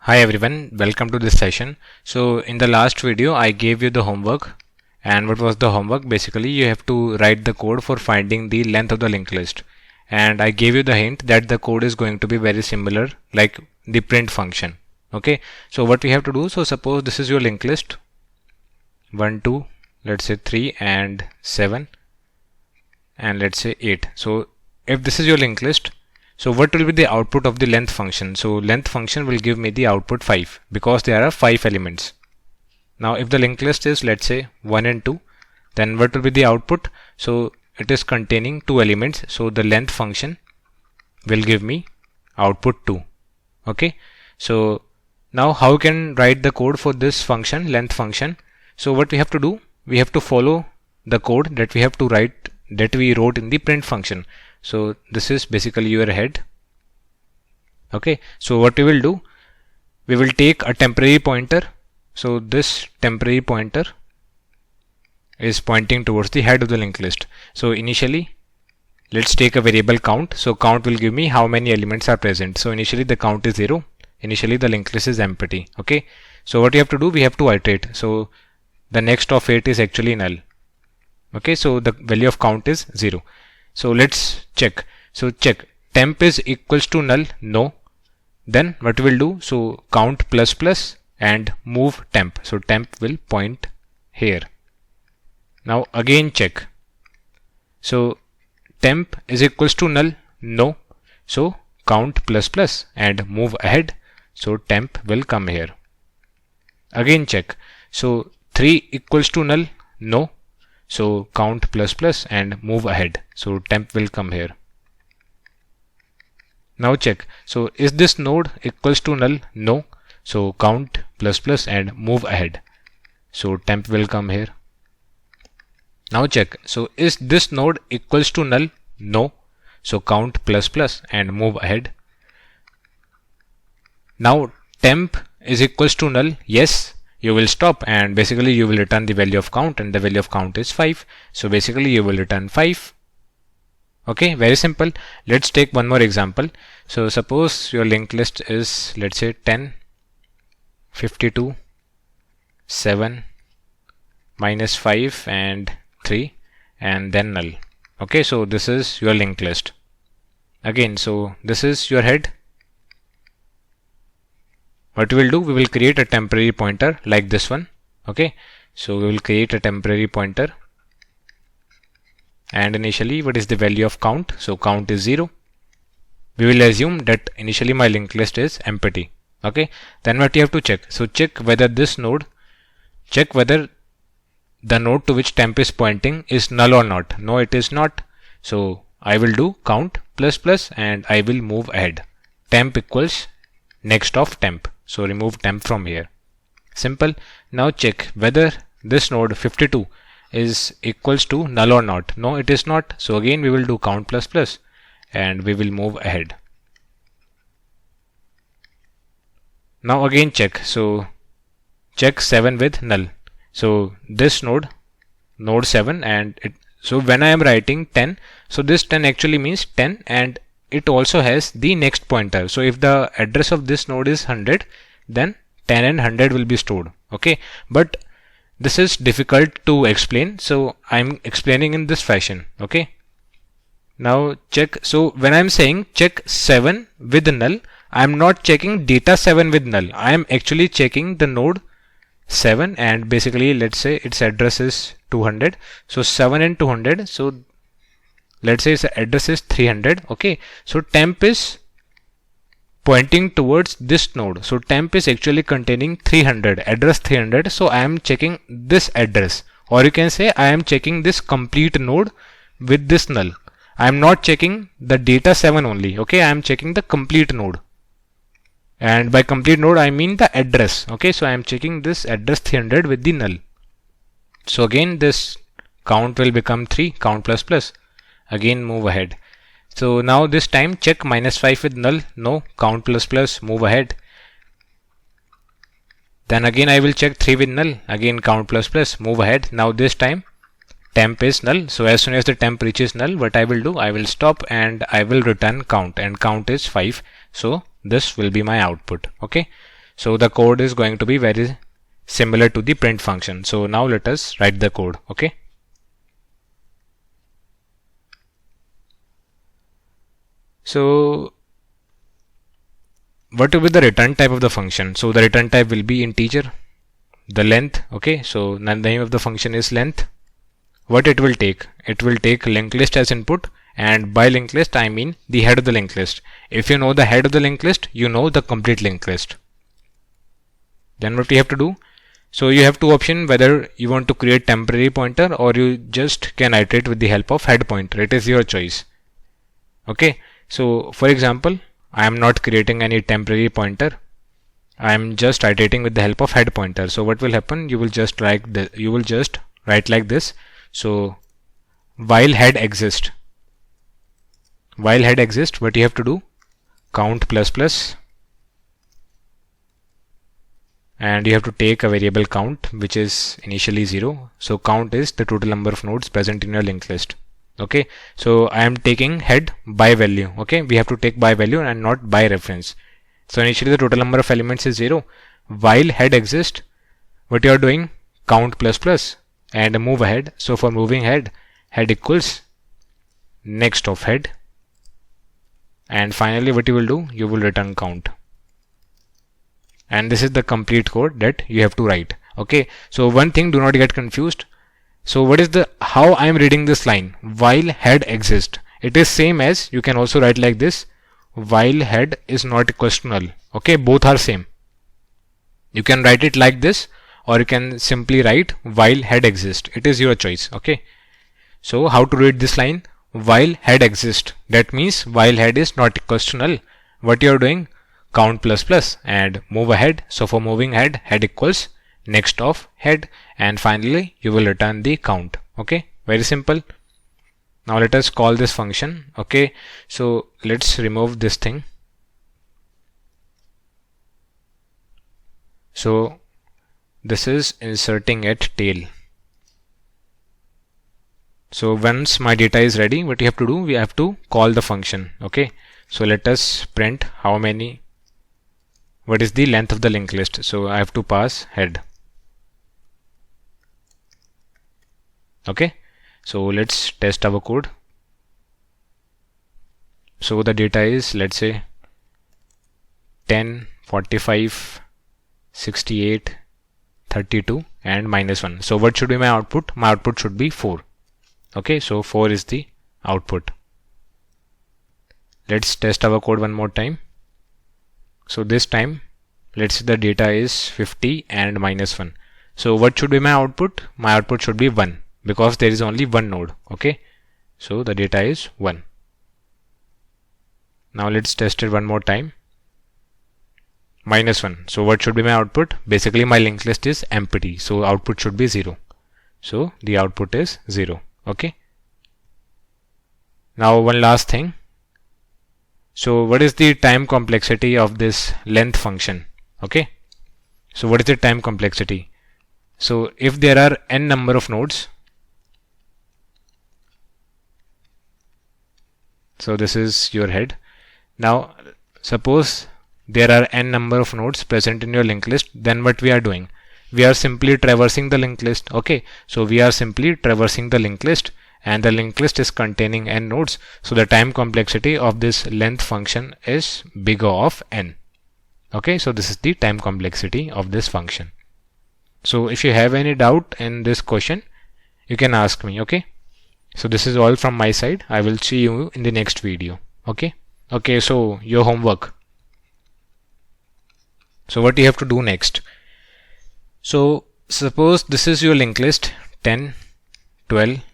Hi everyone, welcome to this session. So in the last video I gave you the homework, and what was the homework? Basically you have to write the code for finding the length of the linked list, and I gave you the hint that the code is going to be very similar like the print function. Okay, so what we have to do, so suppose this is your linked list 1, 2, let's say 3 and 7 and let's say 8. So if this is your linked list, so what will be the output of the length function? So length function will give me the output 5 because there are 5 elements. Now if the linked list is let's say 1 and 2, then what will be the output? So it is containing 2 elements, so the length function will give me output 2. Okay, so now how we can write the code for this function, length function? So what we have to do, we have to follow the code that we have to write, that we wrote in the print function. So this is basically your head. Okay, so what we will do, we will take a temporary pointer. So this temporary pointer is pointing towards the head of the linked list. So initially let's take a variable count. So count will give me how many elements are present. So initially the count is 0. Initially the linked list is empty. Okay, so what you have to do, we have to iterate. So the next of 8 is actually null. Okay, so the value of count is 0. So let's check. So check temp is equals to null, no. Then what we'll do, so count plus plus and move temp. So temp will point here. Now again check. So temp is equals to null, no. So count plus plus and move ahead. So temp will come here. Again check. So 3 equals to null, no. So count plus plus and move ahead. So temp will come here. Now check. So is this node equals to null? No. So count plus plus and move ahead. So temp will come here. Now check. So is this node equals to null? No. So count plus plus and move ahead. Now temp is equals to null. Yes. You will stop and basically you will return the value of count, and the value of count is 5. So basically you will return 5. Okay, very simple. Let's take one more example. So suppose your linked list is let's say 10, 52, 7, minus 5 and 3 and then null. Okay, so this is your linked list. Again, so this is your head. What we will do, we will create a temporary pointer like this one. Okay, so we will create a temporary pointer, and initially what is the value of count? So count is 0. We will assume that initially my linked list is empty. Okay, then what you have to check? So check whether this node, check whether the node to which temp is pointing is null or not. No, it is not. So I will do count plus plus and I will move ahead. Temp equals next of temp. So remove temp from here. Simple. Now check whether this node 52 is equals to null or not. No, it is not. So again we will do count plus plus and we will move ahead. Now again check. So check 7 with null. So this node 7, and it, so when I am writing 10, so this 10 actually means 10, and it also has the next pointer. So if the address of this node is 100, then 10 and 100 will be stored. Okay, but this is difficult to explain, so I'm explaining in this fashion. Okay, now check. So when I'm saying check 7 with null, I'm not checking data 7 with null. I am actually checking the node 7, and basically let's say its address is 200. So 7 and 200. So let's say its address is 300. Okay, so temp is pointing towards this node. So temp is actually containing 300, address 300. So I am checking this address, or you can say I am checking this complete node with this null. I am not checking the data 7 only. Okay, I am checking the complete node, and by complete node I mean the address. Okay, so I am checking this address 300 with the null. So again this count will become 3, count plus plus. Again move ahead. So now this time check minus 5 with null, no. Count plus plus, move ahead. Then again I will check 3 with null, again count plus plus, move ahead. Now this time temp is null, so as soon as the temp reaches null, what I will do, I will stop and I will return count, and count is 5. So this will be my output. Okay, So the code is going to be very similar to the print function. So now let us write the code. Okay. So what will be the return type of the function? So the return type will be integer, the length. Okay, so the name of the function is length. What it will take? It will take linked list as input, and by linked list I mean the head of the linked list. If you know the head of the linked list, you know the complete linked list. Then what we have to do? So you have two options, whether you want to create temporary pointer or you just can iterate with the help of head pointer. It is your choice. Okay, so for example, I am not creating any temporary pointer. I am just iterating with the help of head pointer. So what will happen? You will just write like this. So while head exists, what you have to do? Count plus plus, and you have to take a variable count which is initially 0. So count is the total number of nodes present in your linked list. Okay, so I am taking head by value. Okay, we have to take by value and not by reference. So initially the total number of elements is 0. While head exists, what you are doing? Count plus plus and move ahead. So for moving head equals next of head, and finally what you will do? You will return count. And this is the complete code that you have to write. Okay, so one thing, do not get confused. So what is how I am reading this line? While head exists. It is same as, you can also write like this, while head is not equals to null. Okay, both are same. You can write it like this, or you can simply write while head exists. It is your choice. Okay, so how to read this line? While head exists, that means while head is not equals to null. What you are doing? Count plus plus and move ahead. So for moving head equals next of head, and finally you will return the count. Okay, very simple. Now let us call this function. Okay, so let's remove this thing. So this is inserting at tail. So once my data is ready, what you have to do? We have to call the function. Okay, so let us print what is the length of the linked list. So I have to pass head. Okay, so let's test our code. So the data is, let's say, 10, 45, 68, 32 and -1. So what should be my output? My output should be 4. Okay, so 4 is the output. Let's test our code one more time. So this time, let's say the data is 50 and -1. So what should be my output? My output should be 1, because there is only one node. Okay, so the data is 1. Now let's test it one more time. -1. So what should be my output? Basically my linked list is empty, so output should be 0. So the output is 0. Okay, now one last thing. So what is the time complexity of this length function? Okay, so what is the time complexity? So if there are n number of nodes, so this is your head. Now suppose there are n number of nodes present in your linked list, then what we are doing? We are simply traversing the linked list. Okay, so we are simply traversing the linked list, and the linked list is containing n nodes, so the time complexity of this length function is big O of n. Okay, so this is the time complexity of this function. So if you have any doubt in this question, you can ask me. Okay, so this is all from my side. I will see you in the next video. Okay, so your homework. So what you have to do next? So suppose this is your linked list 10, 12,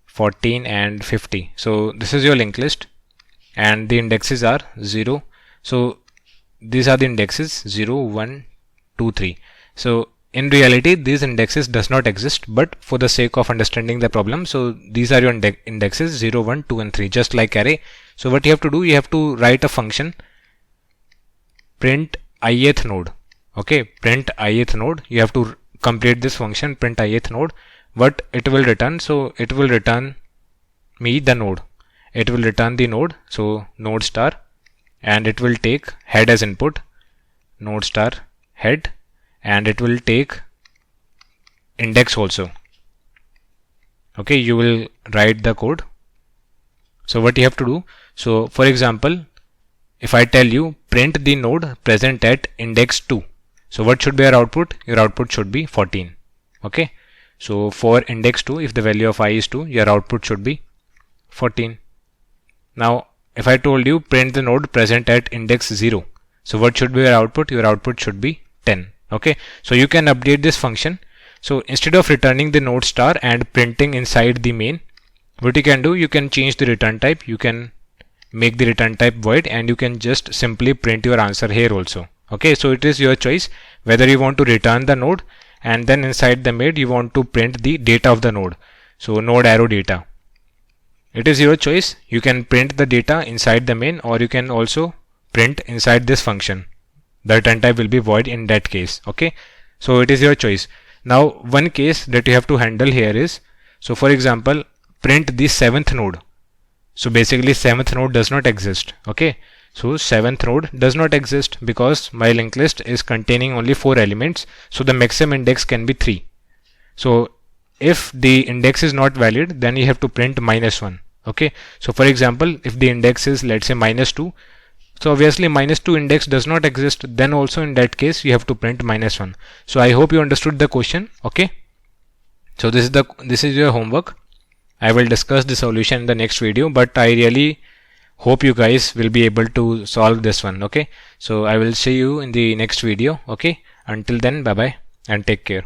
14 and 50. So this is your linked list and the indexes are 0. So these are the indexes 0, 1, 2, 3. So in reality these indexes does not exist, but for the sake of understanding the problem, so these are your indexes 0, 1, 2 and 3, just like array. So what you have to do? You have to write a function print ith node. Okay, print ith node. You have to complete this function print ith node. What it will return? So it will return me the node. It will return the node, so node star, and it will take head as input, node star head, and it will take index also. Okay, you will write the code. So what you have to do, so for example, if I tell you print the node present at index 2, so what should be your output? Your output should be 14. Okay, so for index 2, if the value of I is 2, your output should be 14. Now if I told you print the node present at index 0, so what should be your output? Your output should be 10. Okay, so you can update this function. So instead of returning the node star and printing inside the main, what you can do, you can change the return type. You can make the return type void, and you can just simply print your answer here also. Okay, so it is your choice whether you want to return the node and then inside the main you want to print the data of the node. So node arrow data. It is your choice. You can print the data inside the main, or you can also print inside this function. The return type will be void in that case. Okay, so it is your choice. Now one case that you have to handle here is, so for example, print the 7th node. So basically 7th node does not exist. Okay, so 7th node does not exist because my linked list is containing only 4 elements, so the maximum index can be 3. So if the index is not valid, then you have to print -1. Okay, so for example, if the index is, let's say, -2, so obviously -2 index does not exist, then also in that case you have to print -1. So I hope you understood the question. Okay, so this is your homework. I will discuss the solution in the next video, but I really hope you guys will be able to solve this one. Okay, so I will see you in the next video. Okay, until then, bye bye and take care.